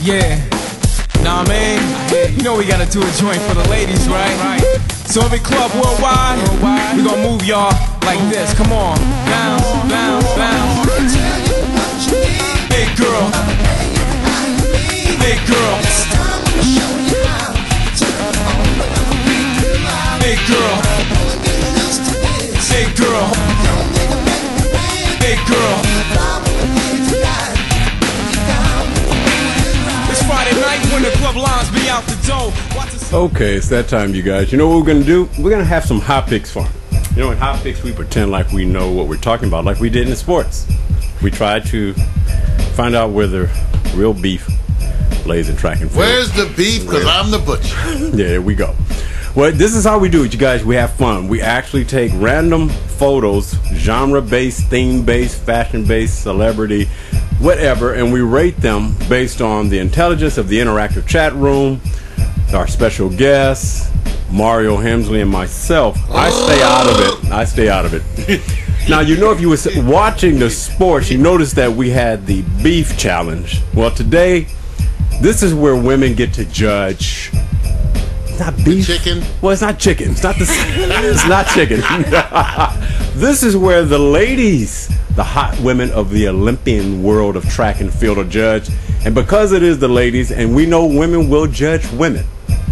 Yeah. Nah, man. You know we gotta do a joint for the ladies, right? So every club worldwide, we gonna move y'all like this. Come on. Bounce, bounce, bounce. Hey girl. Hey girl. Hey girl. Hey girl. Hey girl. It's Friday night when the club lines be out the door. Okay, it's that time, you guys. You know what we're gonna do? We're gonna have some Hott Pixx fun. You know, in Hott Pixx, we pretend like we know what we're talking about, like we did in sports. We try to find out where the real beef lays in track and field. Where's the beef? Because I'm the butcher. Yeah, there we go. Well, this is how we do it, you guys. We have fun. We actually take random photos, genre-based, theme-based, fashion-based, celebrity, whatever, and we rate them based on the intelligence of the interactive chat room, our special guests, Mario Hemsley, and myself. I stay out of it. I stay out of it. Now, you know, if you were watching the sports, you noticed that we had the beef challenge. Well, today, this is where women get to judge. Not beef. Chicken? Well, it's not chicken. It's not the. It's not chicken. This is where the ladies, the hot women of the Olympian world of track and field, are judged. And because it is the ladies, and we know women will judge women,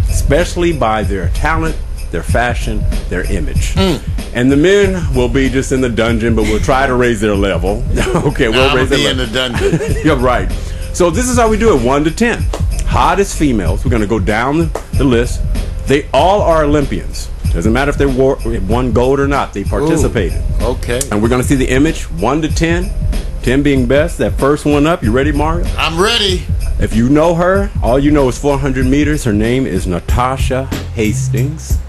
especially by their talent, their fashion, their image. And the men will be just in the dungeon, but we'll try to raise their level. Okay, we'll raise their level. in the dungeon. You're right. So this is how we do it: 1 to 10. Hottest females. We're going to go down the list. They all are Olympians. Doesn't matter if they won gold or not. They participated. Ooh, okay. And we're going to see the image 1 to 10. 10 being best. That first one up. You ready, Mario? I'm ready. If you know her, all you know is 400 meters. Her name is Natasha Hastings.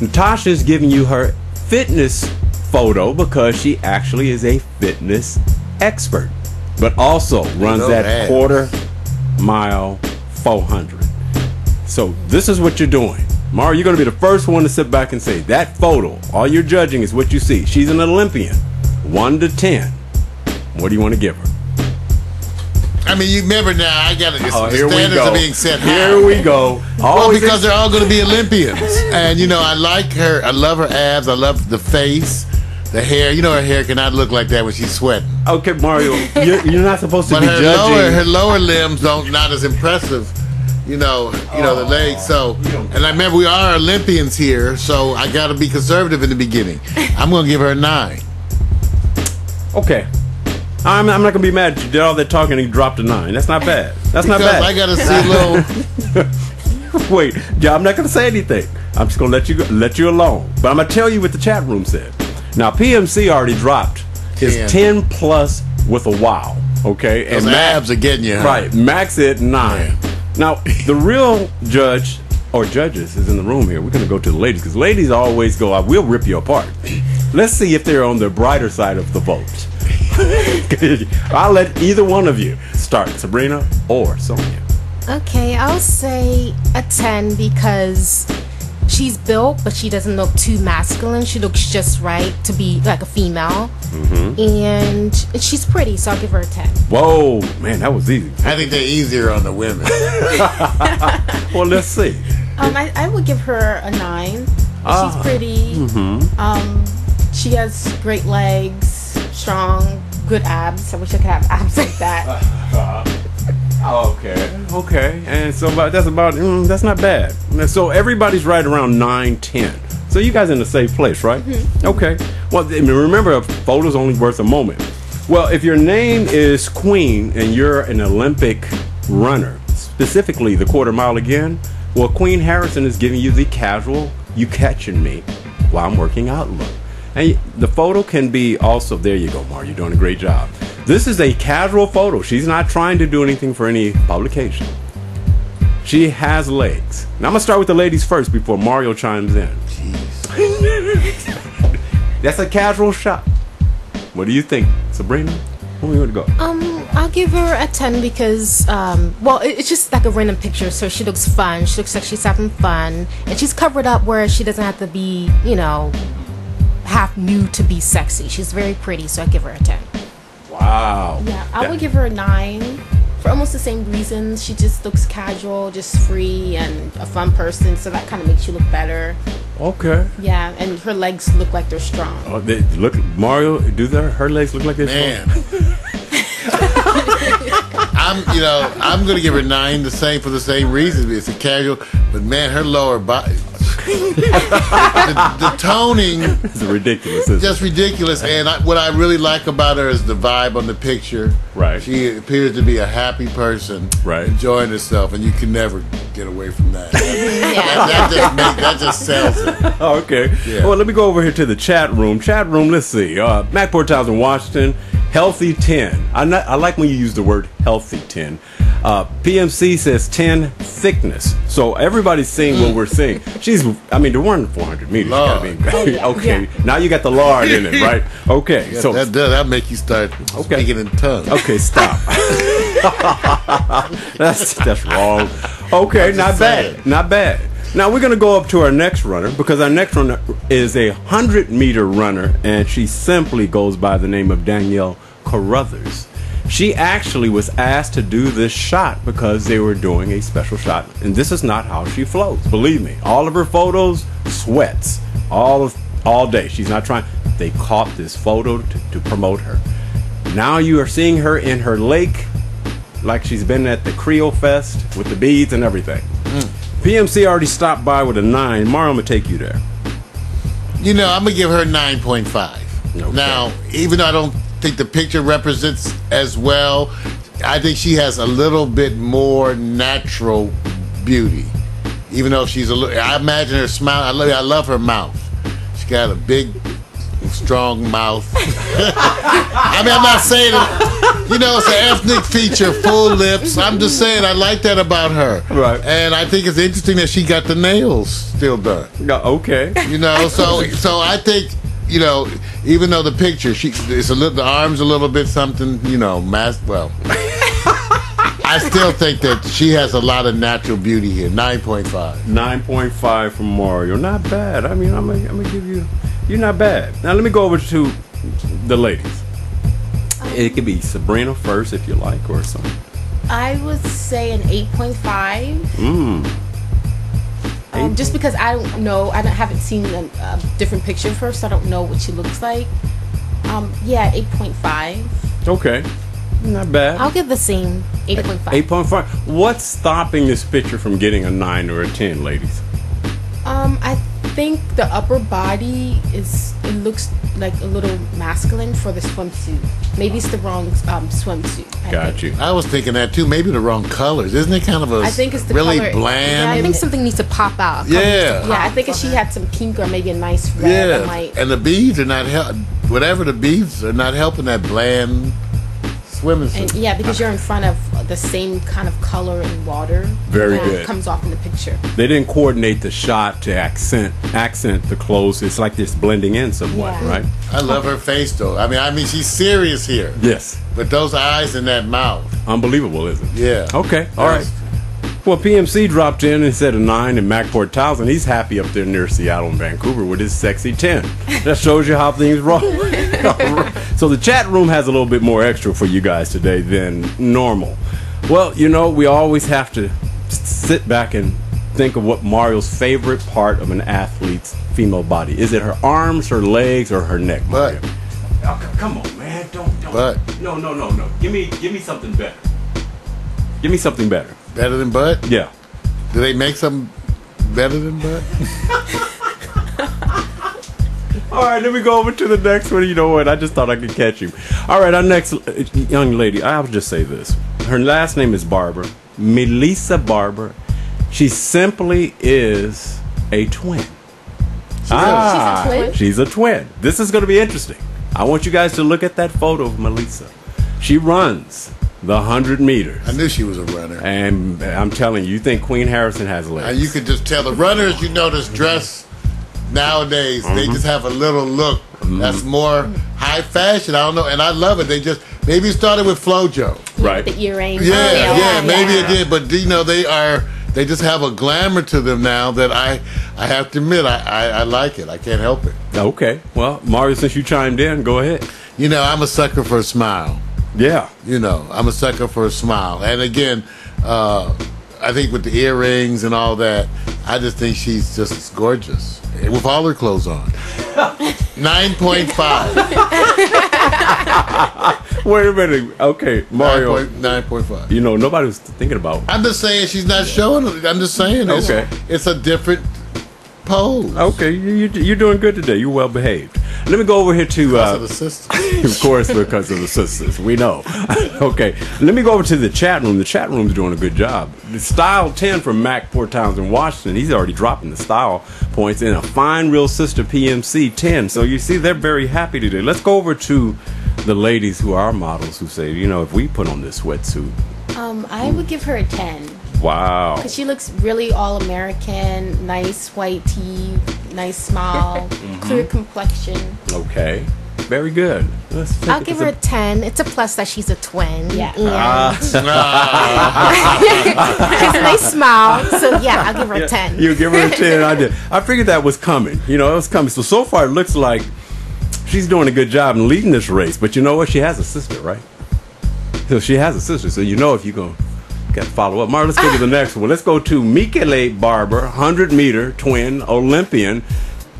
Natasha is giving you her fitness photo because she actually is a fitness expert, but also runs that quarter mile 400. So this is what you're doing. Mario, you're going to be the first one to sit back and say, that photo, all you're judging is what you see. She's an Olympian. 1 to 10. What do you want to give her? I mean, you remember now, I got it. The Here standards we go. are being set high. Here we go. Well, because they're all going to be Olympians. And, you know, I like her. I love her abs. I love the face, the hair. You know, her hair cannot look like that when she's sweating. Okay, Mario, you're not supposed to be judging. Her lower limbs not as impressive. You know, the legs. So, and I remember we are Olympians here, so I got to be conservative in the beginning. I'm going to give her a 9. Okay. I'm not going to be mad at you. Did all that talking and you dropped a 9. That's not bad. That's not bad. I got to see a little. Wait, yeah, I'm not going to say anything. I'm just going to let you alone. But I'm going to tell you what the chat room said. Now, PMC already dropped his 10 plus with a wow. Okay? Those and abs are getting you. Huh? Right. Max at 9. Yeah. Now, the real judge or judges is in the room here. We're going to go to the ladies because ladies always go, we'll rip you apart. Let's see if they're on the brighter side of the vote. I'll let either one of you start, Sabrina or Sonia. Okay, I'll say a 10 because she's built, but she doesn't look too masculine. She looks just right to be like a female. And she's pretty, so I'll give her a 10. Whoa, man, that was easy. I think they're easier on the women. Well, let's see. I would give her a 9. She's pretty. She has great legs, strong, good abs. I wish I could have abs like that. Okay. And so that's not bad. So everybody's right around 9, 10. So you guys in a safe place, right? Okay. Well, remember, a photo's only worth a moment. Well, if your name is Queen and you're an Olympic runner, specifically the quarter mile again, well, Queen Harrison is giving you the casual, you catching me while I'm working out look. And the photo can be also, there you go, Mar, you're doing a great job. This is a casual photo. She's not trying to do anything for any publication. She has legs. Now I'm going to start with the ladies first before Mario chimes in. Jeez. That's a casual shot. What do you think, Sabrina? Where do you want to go? I'll give her a 10 because, well, it's just like a random picture, so she looks fun. She looks like she's having fun. And she's covered up where she doesn't have to be, you know, half nude to be sexy. She's very pretty, so I give her a 10. Wow. Yeah, I would give her a 9 for almost the same reasons. She just looks casual, just free, and a fun person. So that kind of makes you look better. Okay. Yeah, and her legs look like they're strong. Oh, they look, Mario. Do her legs look like they're Man. strong? I'm gonna give her 9 the same for the same reasons. It's a casual, but man, her lower body, the toning, It's ridiculous. Isn't just ridiculous. And what I really like about her is the vibe on the picture. Right. She appears to be a happy person, Right. enjoying herself, and you can never get away from that. Yeah. that just sells it. Oh, okay. Yeah. Well, let me go over here to the chat room. Chat room, let's see. Mac 4000 Washington, healthy 10. I like when you use the word healthy 10. PMC says 10 thickness. So everybody's seeing what we're seeing. They're running 400 meters. Lord. Okay. Yeah. Now you got the lard in it, right? Okay. So That'll make you start speaking in tongues. okay, stop. that's wrong. Okay, I'm not just bad. saying. Not bad. Now we're going to go up to our next runner because our next runner is a 100-meter runner, and she simply goes by the name of Danielle Carruthers. She actually was asked to do this shot because they were doing a special shot, and this is not how she floats. Believe me, all of her photos, sweats all day. She's not trying. They caught this photo to promote her. Now you are seeing her in her lake, like she's been at the Creole Fest with the beads and everything. PMC already stopped by with a 9. Mario, I'm gonna take you there. I'm gonna give her 9.5. Okay. Now, even though I don't think the picture represents as well, I think she has a little bit more natural beauty. Even though she's I imagine her smile. I love her mouth. She got a big, strong mouth. I'm not saying it's an ethnic feature, full lips. I'm just saying I like that about her. Right. And I think it's interesting that she got the nails still done. Okay. So I think, even though the picture, the arms a little bit something, well. I still think that she has a lot of natural beauty here. 9.5. 9.5 from Mario. Not bad. I'm gonna give you. You're not bad. Now let me go over to the ladies. It could be Sabrina first if you like, or something. I would say an 8.5. Just because I don't know, haven't seen a different picture of her, so I don't know what she looks like. 8.5. Okay. Not bad. I'll give the same 8.5. 8.5. What's stopping this picture from getting a 9 or a 10, ladies? I think the upper body looks like a little masculine for the swimsuit. Maybe it's the wrong swimsuit. Got you. I was thinking that too. Maybe the wrong colors. Isn't it kind of I think it's the really color. bland? Yeah, I think something needs to pop out. Yeah. I think if she had some pink or maybe a nice red, I might. And the beads are not whatever the beads are not helping that bland swimming suit. And because you're in front of the same kind of color and water. Very that good. Comes off in the picture. They didn't coordinate the shot to accent the clothes. It's like this blending in somewhat, Yeah. right? I love her face though. I mean she's serious here. Yes. But those eyes and that mouth. Unbelievable, isn't it? Yeah. Okay. All right. Well, PMC dropped in and said a 9, and Mac 4000, he's happy up there near Seattle and Vancouver with his sexy 10. That shows you how things roll. So the chat room has a little bit more extra for you guys today than normal. Well, we always have to sit back and think of what Mario's favorite part of an athlete's female body. Is it her arms, her legs, or her neck? Butt. Mario? Oh, come on, man. Don't. Butt. No. Give me something better. Give me something better. Better than butt? Yeah. Do they make something better than butt? All right, let me go over to the next one. You know what? I just thought I could catch you. All right, our next young lady, I'll just say this. Her last name is Barber. Melissa Barber. She simply is a twin. She's a twin? She's a twin. This is going to be interesting. I want you guys to look at that photo of Melissa. She runs the 100 meters. I knew she was a runner. And I'm telling you, you think Queen Harrison has legs. And you could just tell the runners, this dress nowadays, they just have a little look that's more high fashion. I don't know, and I love it. They just maybe it started with FloJo. Right. The earrings. Maybe it did, but they just have a glamour to them now that I have to admit I like it. I can't help it. Okay. Well, Mario, since you chimed in, go ahead. I'm a sucker for a smile. Yeah. You know, I'm a sucker for a smile. And again, I think with the earrings and all that, I just think she's just gorgeous with all her clothes on. 9.5. Wait a minute. Okay, Mario. 9.5. You know, nobody was thinking about. I'm just saying she's not showing it. I'm just saying it's a different pose. Okay, you're doing good today. You're well behaved. Let me go over here to. Because of the sisters. Of course, because of the sisters. We know. Okay, let me go over to the chat room. The chat room's doing a good job. The Style 10 from Mac Port Townsend, Washington. He's already dropping the style points in a fine real sister PMC 10. So you see, they're very happy today. Let's go over to the ladies who are models who say, you know, if we put on this sweatsuit. I would give her a 10. Wow. Because she looks really all-American, nice white teeth, nice smile, clear complexion. Okay. Very good. I'll give her a 10. It's a plus that she's a twin. Yeah. And she has a nice smile. So, yeah, I'll give her a 10. You give her a 10. I did. I figured that was coming. You know, it was coming. So far, it looks like she's doing a good job in leading this race. But you know what? She has a sister, right? So she has a sister. So you know if you're going to got to follow up. Mark, let's go to the next one. Let's go to Michele Barber, 100-meter twin Olympian.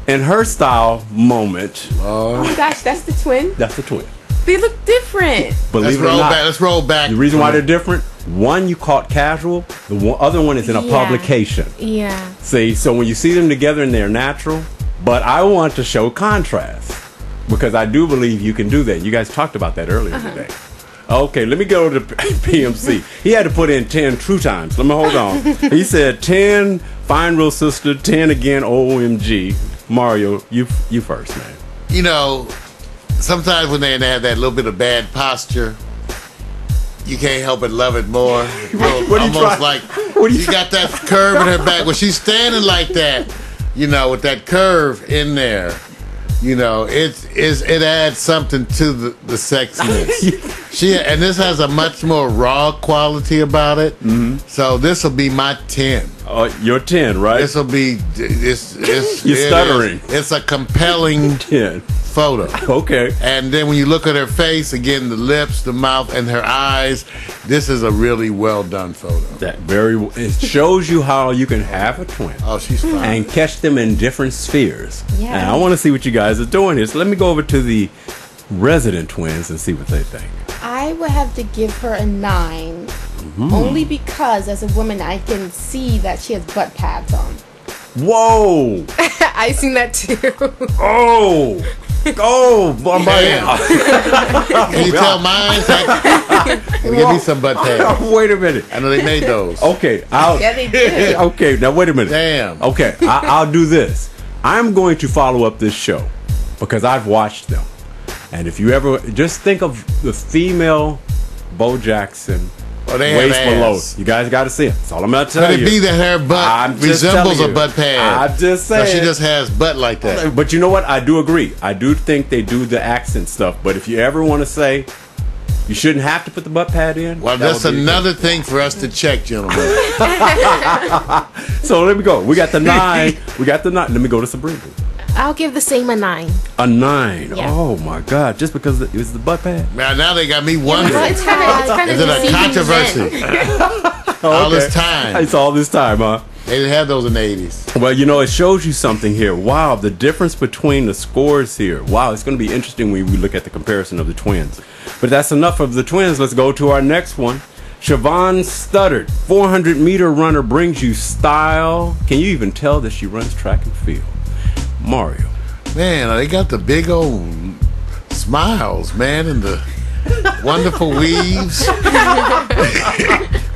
And her style moment. Oh my gosh, that's the twin? That's the twin. They look different. Believe it or not. Let's roll back. The reason why they're different, one you caught casual, the other one is in a publication. Yeah. See, so when you see them together and they're natural, but I want to show contrast because I do believe you can do that. You guys talked about that earlier today. Okay, let me go to PMC. He had to put in 10 true times. Let me hold on. He said 10, fine real sister, 10 again, OMG. Mario, you first, man. You know, sometimes when they have that little bit of bad posture, you can't help but love it more. Almost like she got that curve in her back. When she's standing like that, you know, with that curve in there, you know, it adds something to the sexiness. And this has a much more raw quality about it. Mm-hmm. So this will be my 10. Your 10, right? This will be you're stuttering. It's a compelling 10 photo. Okay. And then when you look at her face, again, the lips, the mouth, and her eyes, this is a really well done photo. It shows you how you can have a twin. Oh, she's fine. And catch them in different spheres. Yeah. And I want to see what you guys are doing here. So let me go over to the resident twins and see what they think. I would have to give her a 9. Only because as a woman I can see that she has butt pads on. Whoa! I seen that too. Oh! Can you tell mine? Give me some butt pads. Wait a minute. I know they made those. Okay. Yeah, they did. Okay, now wait a minute. Damn. Okay, I'll do this. I'm going to follow up this show because I've watched them. And if you ever just think of the female Bo Jackson waist below, you guys got to see it. That's all I'm going to tell you. Could it be that her butt resembles a butt pad? I'm just saying. So she just has butt like that. But you know what? I do agree. I do think they do the accent stuff. But if you ever want to say you shouldn't have to put the butt pad in, well, that's another thing for us to check, gentlemen. So let me go. We got the 9. Let me go to Sabrina. I'll give the same a 9. A 9. Yeah. Oh my God! Just because it was the butt pad. Now they got me wondering. It's kind Is of it a controversy? All this time. It's all this time, huh? They didn't have those in the 80s. Well, you know, it shows you something here. Wow, the difference between the scores here. Wow, it's going to be interesting when we look at the comparison of the twins. But that's enough of the twins. Let's go to our next one. Siobhan Studdard, 400-meter runner, brings you style. Can you even tell that she runs track and field? Mario. Man, they got the big old smiles, man, and the wonderful weaves.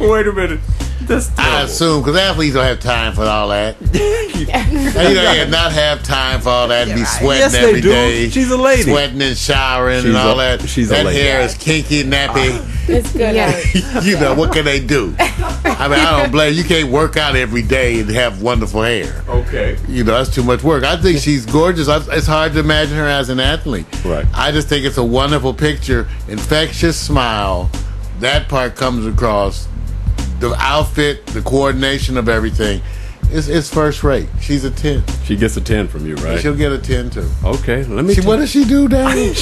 Wait a minute. I assume, because athletes don't have time for all that. They not have time for all that and be sweating every day. She's a lady. Sweating and showering and all that. That hair is kinky, nappy. It's good. Yeah. You know, what can they do? I mean, I don't blame you. Can't work out every day and have wonderful hair. Okay. You know, that's too much work. I think she's gorgeous. It's hard to imagine her as an athlete. Right. I just think it's a wonderful picture. Infectious smile. That part comes across. The outfit, the coordination of everything, it's first rate. She's a 10. She gets a 10 from you, right? She'll get a 10 too. Okay, let me. What does she do, Dan?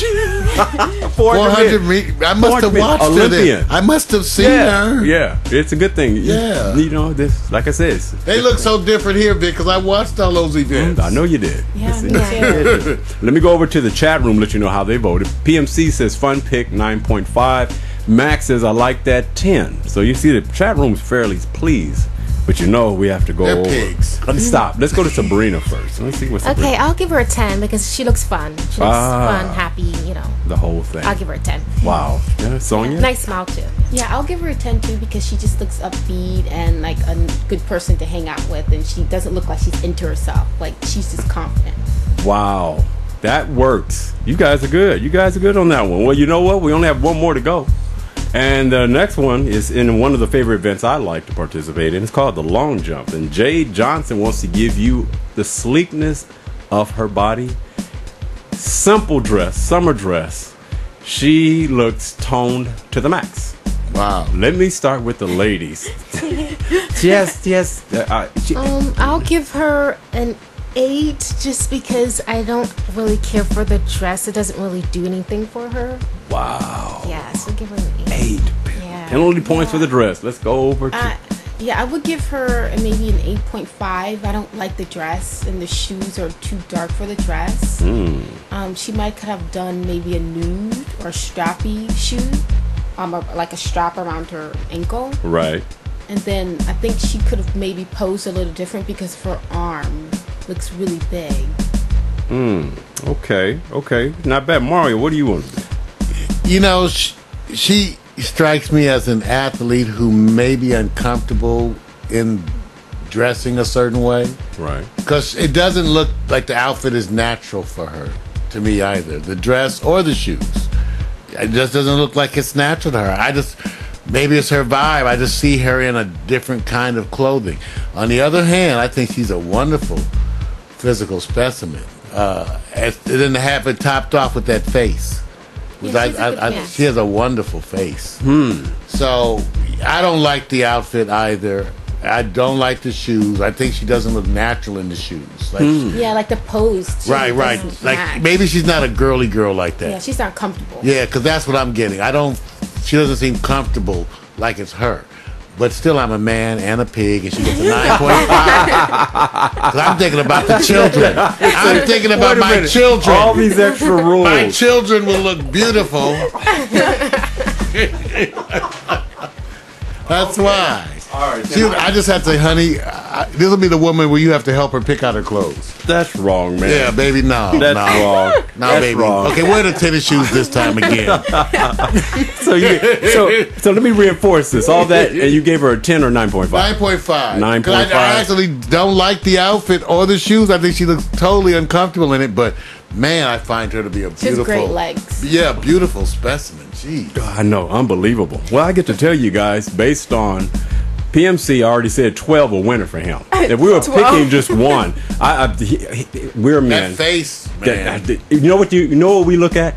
400 meters. I must have watched Olympian. it. I must have seen her. Yeah, it's a good thing. Yeah. You know, this, like I said, They look so different here, Vic, because I watched all those events. I know you did. Yeah, me too. Let me go over to the chat room, let you know how they voted. PMC says fun pick 9.5. Max says I like that 10. So you see the chat room's fairly pleased. But you know we have to go They're over. pigs. Let's stop. Let's go to Sabrina first. Let's see what's Okay, I'll give her a 10 because she looks fun. She looks fun, happy, you know. the whole thing. I'll give her a 10. Wow. Yeah, Sonia? Nice smile, too. Yeah, I'll give her a 10 too because she just looks upbeat and like a good person to hang out with, and she doesn't look like she's into herself. Like she's just confident. Wow. That works. You guys are good. You guys are good on that one. Well, you know what? We only have one more to go. And the next one is in one of the favorite events I like to participate in. It's called the long jump. And Jade Johnson wants to give you the sleekness of her body. Simple dress, summer dress. She looks toned to the max. Wow. Let me start with the ladies. Yes. I'll give her an 8 just because I don't really care for the dress. It doesn't really do anything for her. Wow. Yeah, so give her an 8. 8. Yeah. Penalty points for the dress. Let's go over to... Yeah, I would give her maybe an 8.5. I don't like the dress, and the shoes are too dark for the dress. She might could have done maybe a nude or strappy shoe, like a strap around her ankle. Right. And then I think she could have maybe posed a little different because of her arm looks really big. Okay. Not bad. Mario, what do you want? You know, she strikes me as an athlete who may be uncomfortable in dressing a certain way. Right. Because it doesn't look like the outfit is natural for her, to me either. The dress or the shoes. It just doesn't look like it's natural to her. Maybe it's her vibe. I just see her in a different kind of clothing. On the other hand, I think she's a wonderful physical specimen. It didn't have it topped off with that face. She has a wonderful face. So I don't like the outfit either. I don't like the shoes. I think she doesn't look natural in the shoes. Like like the pose too. Right. Doesn't Like match. maybe she's not a girly girl like that. Yeah, she's not comfortable. Yeah, because that's what I'm getting. She doesn't seem comfortable like it's her. But still, I'm a man and a pig, and she gets a 9.5. Because I'm thinking about the children. I'm thinking about my children. All these extra rules. My children will look beautiful. That's why. All right. I just have to say, honey, this will be the woman where you have to help her pick out her clothes. That's wrong, man. Yeah, baby, no. That's no. wrong. No, That's baby. wrong. Okay, wear the tennis shoes this time again. So let me reinforce this. All that, and you gave her a 10 or 9.5? 9.5. 9.5. I actually don't like the outfit or the shoes. I think she looks totally uncomfortable in it, but man, I find her to be a She has beautiful, great legs. Yeah, beautiful specimen. Jeez. I know, unbelievable. Well, I get to tell you guys, based on PMC already said 12 a winner for him. If we were picking just one, we're men. That face, man. You know what we look at?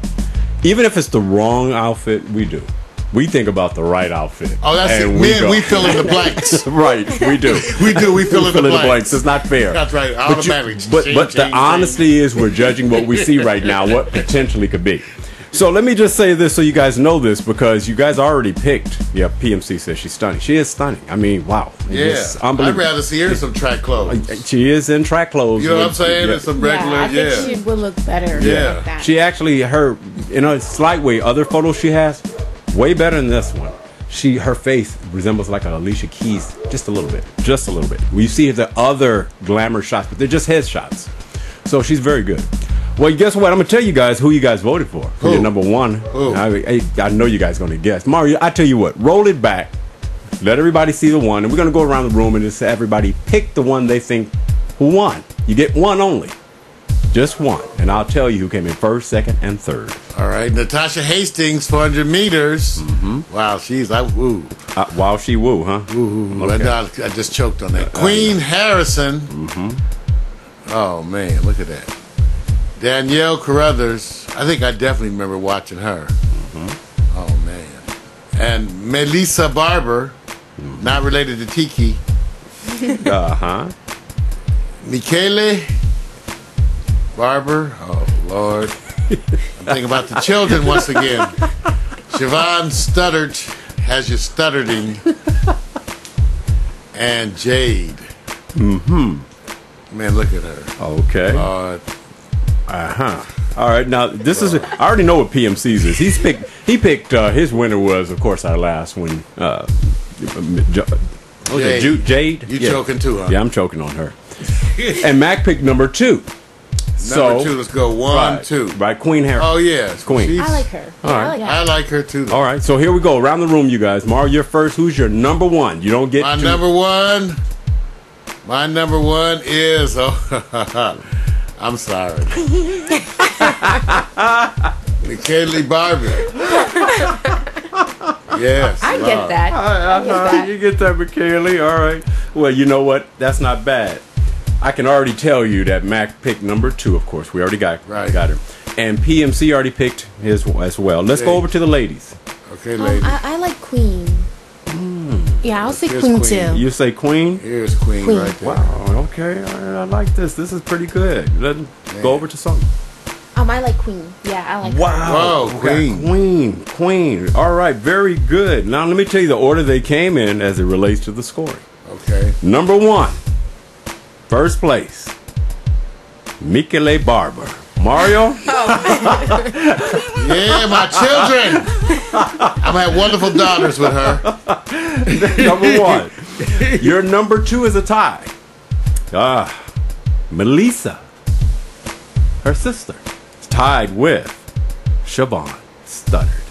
Even if it's the wrong outfit, we think about the right outfit. Oh, that's it. Men, we fill in the blanks. Right, we do. We fill in the blanks. It's not fair. That's right. Automatically. But the honesty is we're judging what we see right now, what potentially could be. So let me just say this so you guys know this, because you guys already picked. Yeah, PMC says she's stunning. She is stunning. I mean, wow. Yeah. It's unbelievable. I'd rather see her in some track clothes. She is in track clothes. You know what I'm saying? Yeah. In some regular, I think she would look better. Yeah. Like that. She actually, in a slight way, other photos she has, way better than this one. Her face resembles like a Alicia Keys, just a little bit. We see the other glamour shots, but they're just head shots. So she's very good. Well, guess what? I'm going to tell you guys who you guys voted for. Who? Your number one. Who? I know you guys are going to guess. Mario, I tell you what. Roll it back. Let everybody see the one. And we're going to go around the room and just everybody pick the one they think who won. You get one only. Just one. And I'll tell you who came in first, second, and third. All right. Natasha Hastings, 400 meters. Mm-hmm. Wow, woo. Wow, she woo, huh? Woo. Okay. I just choked on that. Queen Harrison. Mm-hmm. Oh, man. Look at that. Danielle Carruthers, I think I definitely remember watching her. Mm-hmm. Oh, man. And Melissa Barber, not related to Tiki. Uh-huh. Michele Barber, oh, Lord. I'm thinking about the children once again. Siobhan stuttered, has you stuttering, and Jade. Man, look at her. Okay. All right. Now this is. I already know what PMC's is. He picked. His winner was, of course, our last one. Jade. You choking too, huh? Yeah, I'm choking on her. And Mac picked number 2. Number 2. Let's go 1, right, 2. Right, Queen Harry. Oh yes, Queen. I like her. All right. I like her too. Though. All right. So here we go around the room, you guys. Mara, you're first. Who's your number 1? You don't get my number 1. My number 1 is. I'm sorry. McKinley Barbie. Yes. I get that. I get that. You get that, McKinley. All right. Well, you know what? That's not bad. I can already tell you that Mac picked number 2, of course. We already got her. And PMC already picked his as well. Let's go over to the ladies. Okay, ladies. I like Queen. Yeah, I'll say Here's Queen Queen. too. You say Queen? Here's Queen right there. Wow. Okay. I like this. This is pretty good. Let's go over to Sonya. I like Queen. Yeah, I like her. Wow. Whoa, Queen. All right. Very good. Now, let me tell you the order they came in as it relates to the scoring. Okay. Number 1. First place. Michele Barber. Mario? Yeah, my children. I've had wonderful daughters with her. Number 1. Your number 2 is a tie. Melissa. Her sister. Is tied with Siobhan Stuttered.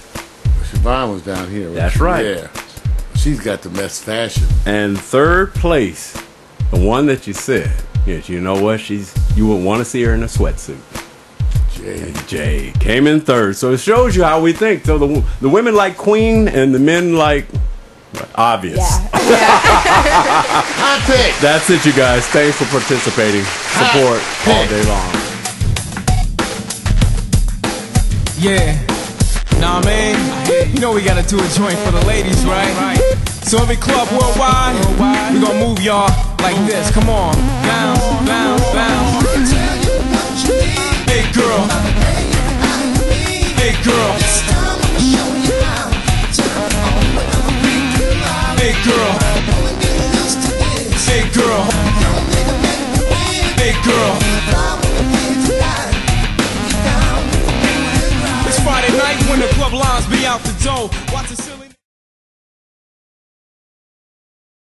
Siobhan was down here. That's right. Yeah. She's got the best fashion. And third place, the one that you said, yes, you know what? You would want to see her in a sweatsuit. Jay came in third. So it shows you how we think. So the women like Queen and the men like obvious. Yeah. Hot Pixx. That's it, you guys. Thanks for participating. Support all day long. Yeah. Nah, man. You know we gotta do a joint for the ladies, right? So every club worldwide, we gonna move y'all like this. Come on. Bounce, bounce, bounce. Big girl. Big girl. Big girl. Big girl. Big girl. It's Friday night when the club lines be out the door. Watch the